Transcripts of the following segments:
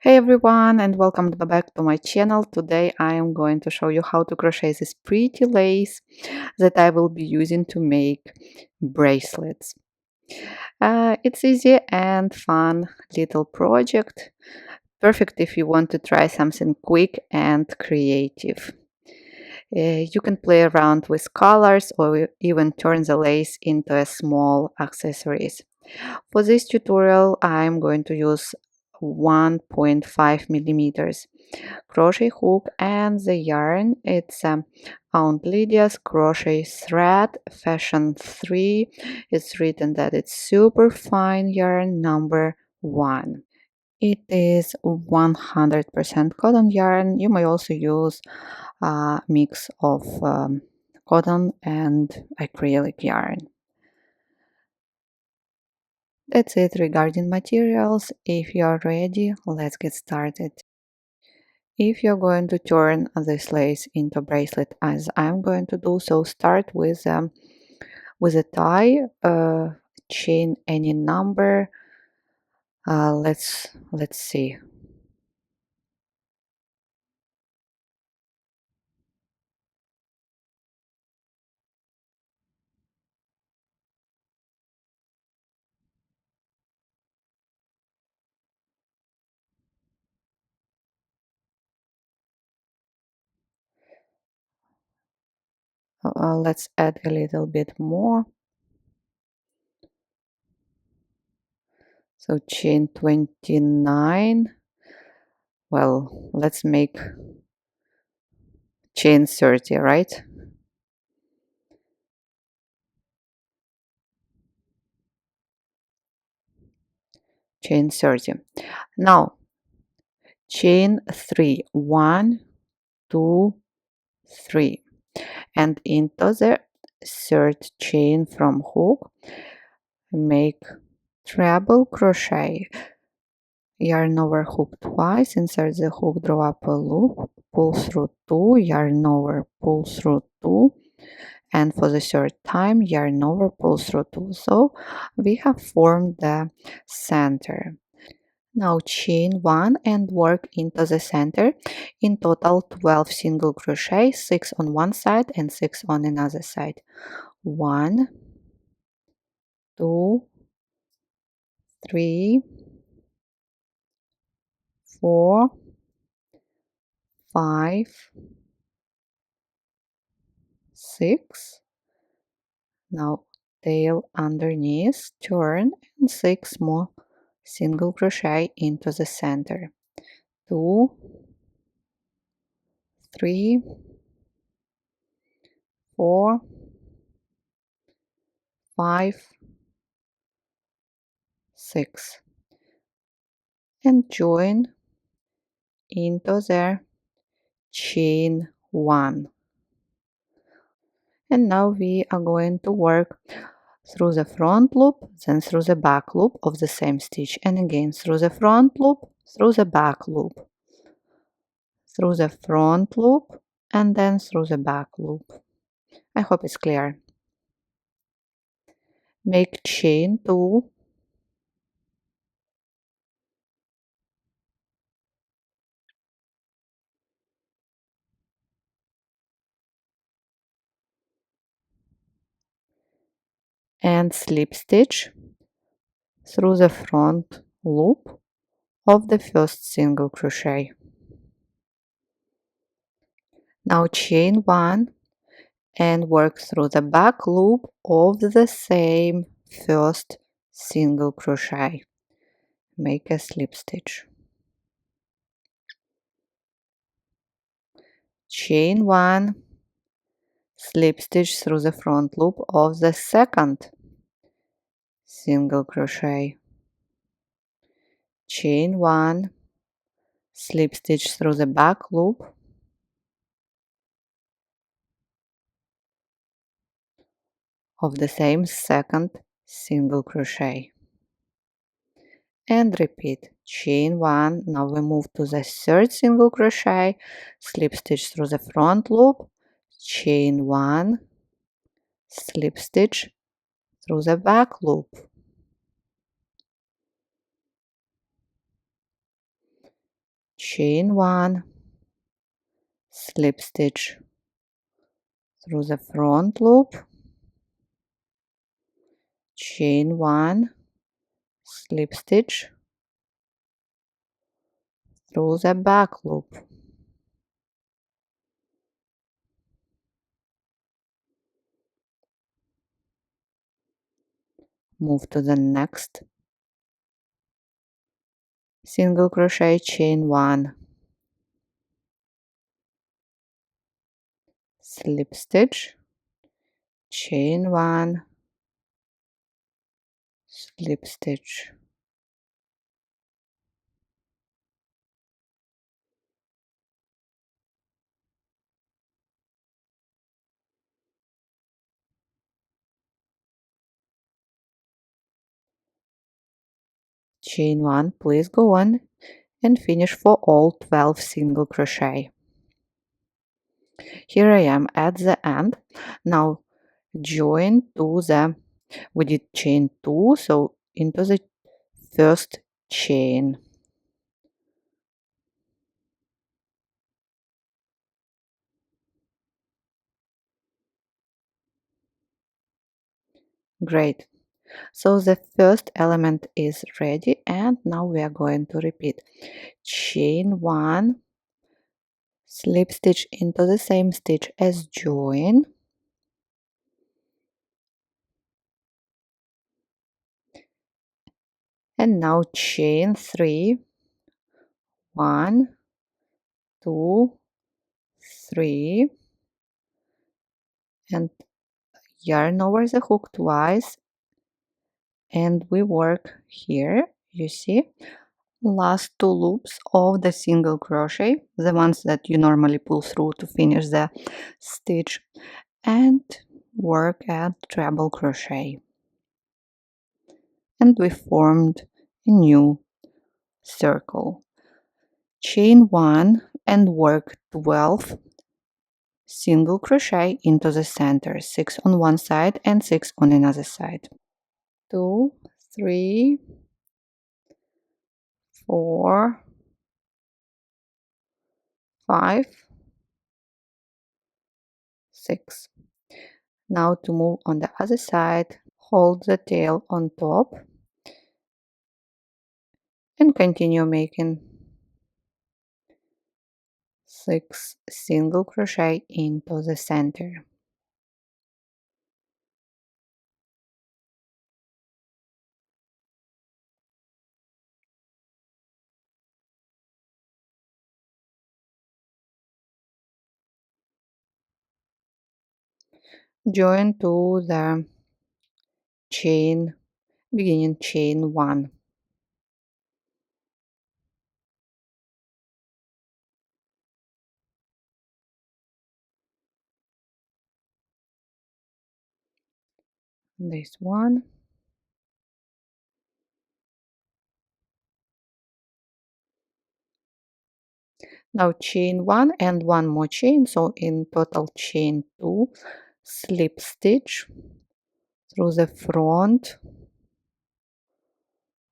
Hey everyone, and welcome back to my channel. Today I am going to show you how to crochet this pretty lace that I will be using to make bracelets. It's easy and fun little project, perfect if you want to try something quick and creative. You can play around with colors or even turn the lace into a small accessories. For this tutorial I'm going to use 1.5 millimeters crochet hook and the yarn. It's Aunt Lydia's crochet thread fashion 3. It's written that it's super fine yarn number 1. It is 100% cotton yarn. You may also use a mix of cotton and acrylic yarn. That's it regarding materials. If you are ready, let's get started. If you're going to turn this lace into a bracelet, as I'm going to do, so start with a tie, chain any number. Let's see. Let's add a little bit more. So chain 29. Well, let's make chain 30, right? Chain 30. Now chain 3. 1, 2, 3. And into the third chain from hook make treble crochet, yarn over hook twice, insert the hook, draw up a loop, pull through 2, yarn over, pull through 2, and for the third time yarn over, pull through 2. So we have formed the center. Now chain 1 and work into the center. In total 12 single crochet, 6 on one side and 6 on another side. 1, 2, 3, 4, 5, 6. Now tail underneath, turn, and 6 more single crochet into the center. 2, 3, 4, 5, 6, and join into the chain 1. And now we are going to work through the front loop, then through the back loop of the same stitch, and again through the front loop, through the back loop, through the front loop, and then through the back loop. I hope it's clear. Make chain 2, and slip stitch through the front loop of the first single crochet. Now chain 1 and work through the back loop of the same first single crochet. Make a slip stitch. Chain 1, slip stitch through the front loop of the second single crochet. Chain 1, slip stitch through the back loop of the same second single crochet, and repeat. Chain 1. Now we move to the third single crochet, slip stitch through the front loop, chain 1, slip stitch through the back loop, chain 1, slip stitch through the front loop, chain 1, slip stitch through the back loop. Move to the next single crochet, chain 1, slip stitch, chain 1, slip stitch, chain 1. Please go on and finish for all 12 single crochet. Here I am at the end. Now join to the, we did chain 2, so into the first chain. Great. So the first element is ready, and now we are going to repeat. Chain 1, slip stitch into the same stitch as join, and now chain 3, 1, 2, 3, and yarn over the hook twice, and we work here, you see, last 2 loops of the single crochet, the ones that you normally pull through to finish the stitch, and work at treble crochet. And we formed a new circle. Chain 1 and work 12 single crochet into the center, 6 on one side and 6 on another side. 2, 3, 4, 5, 6. Now to move on the other side, hold the tail on top and continue making 6 single crochet into the center. Join to the chain, beginning chain 1. This one, now chain 1 and 1 more chain, so in total chain 2, slip stitch through the front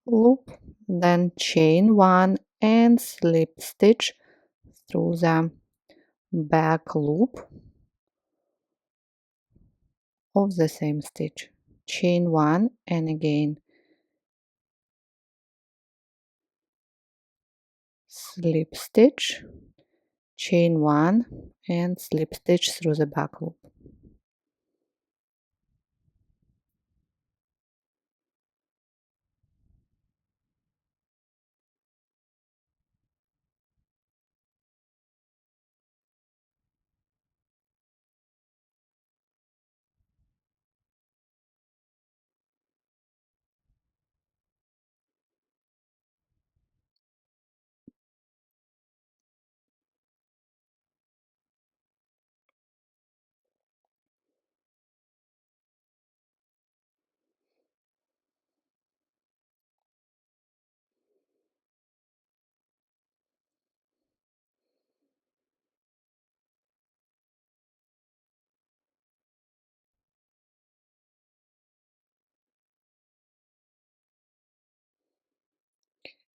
loop, then chain 1 and slip stitch through the back loop of the same stitch, chain 1 and again slip stitch, chain 1 and slip stitch through the back loop.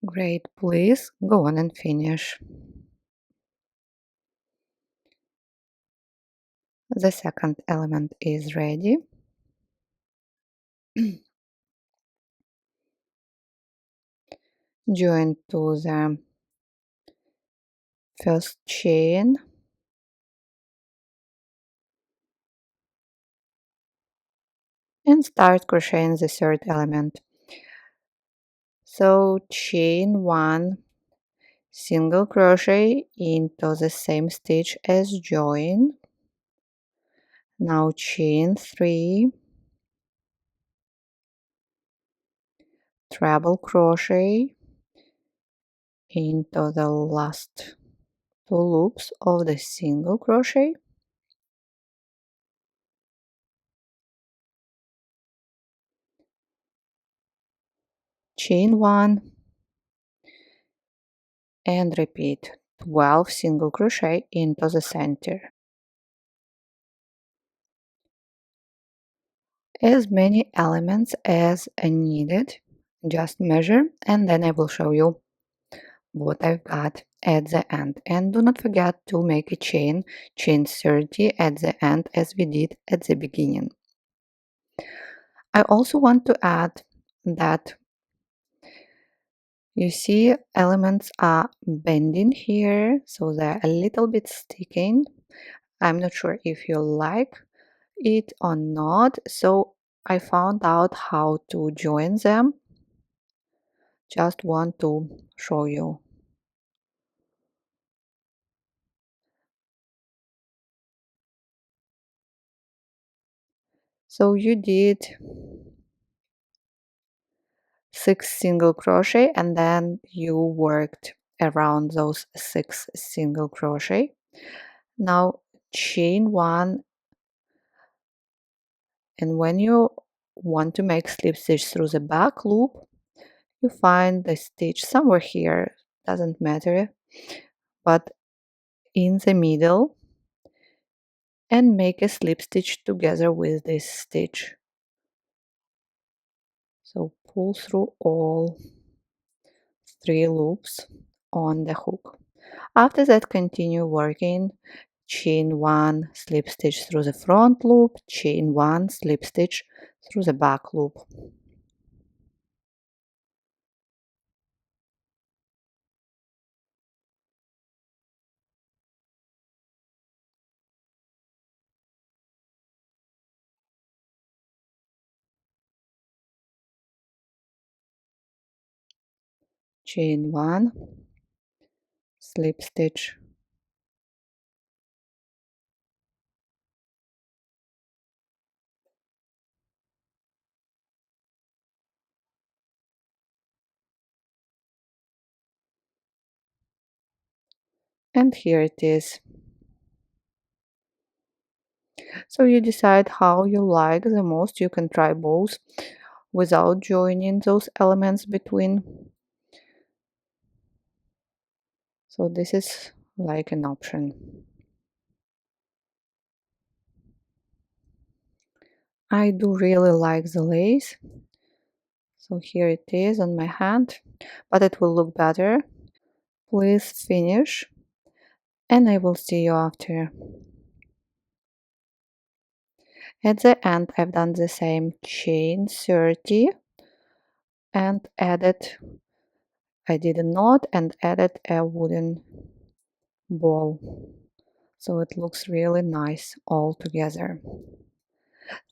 Great, please go on and finish. The second element is ready. Join to the first chain and start crocheting the third element. So chain 1, single crochet into the same stitch as join. Now chain 3, treble crochet into the last 2 loops of the single crochet. Chain 1 and repeat 12 single crochet into the center. As many elements as needed, just measure and then I will show you what I've got at the end. And do not forget to make a chain 30 at the end as we did at the beginning. I also want to add that you see elements are bending here, so they're a little bit sticking. I'm not sure if you like it or not, so I found out how to join them. Just want to show you. So you did 6 single crochet and then you worked around those 6 single crochet. Now chain 1, and when you want to make slip stitch through the back loop, you find the stitch somewhere here, doesn't matter, but in the middle, and make a slip stitch together with this stitch. So pull through all 3 loops on the hook. After that, continue working chain 1 slip stitch through the front loop, chain 1 slip stitch through the back loop. Chain 1 slip stitch, and here it is. So you decide how you like the most. You can try both without joining those elements between. So this is like an option. I do really like the lace. So here it is on my hand, but it will look better. Please finish and I will see you after. At the end I've done the same chain 30 and I did a knot and added a wooden ball. So it looks really nice all together.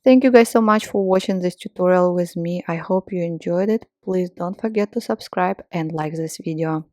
Thank you guys so much for watching this tutorial with me. I hope you enjoyed it. Please don't forget to subscribe and like this video.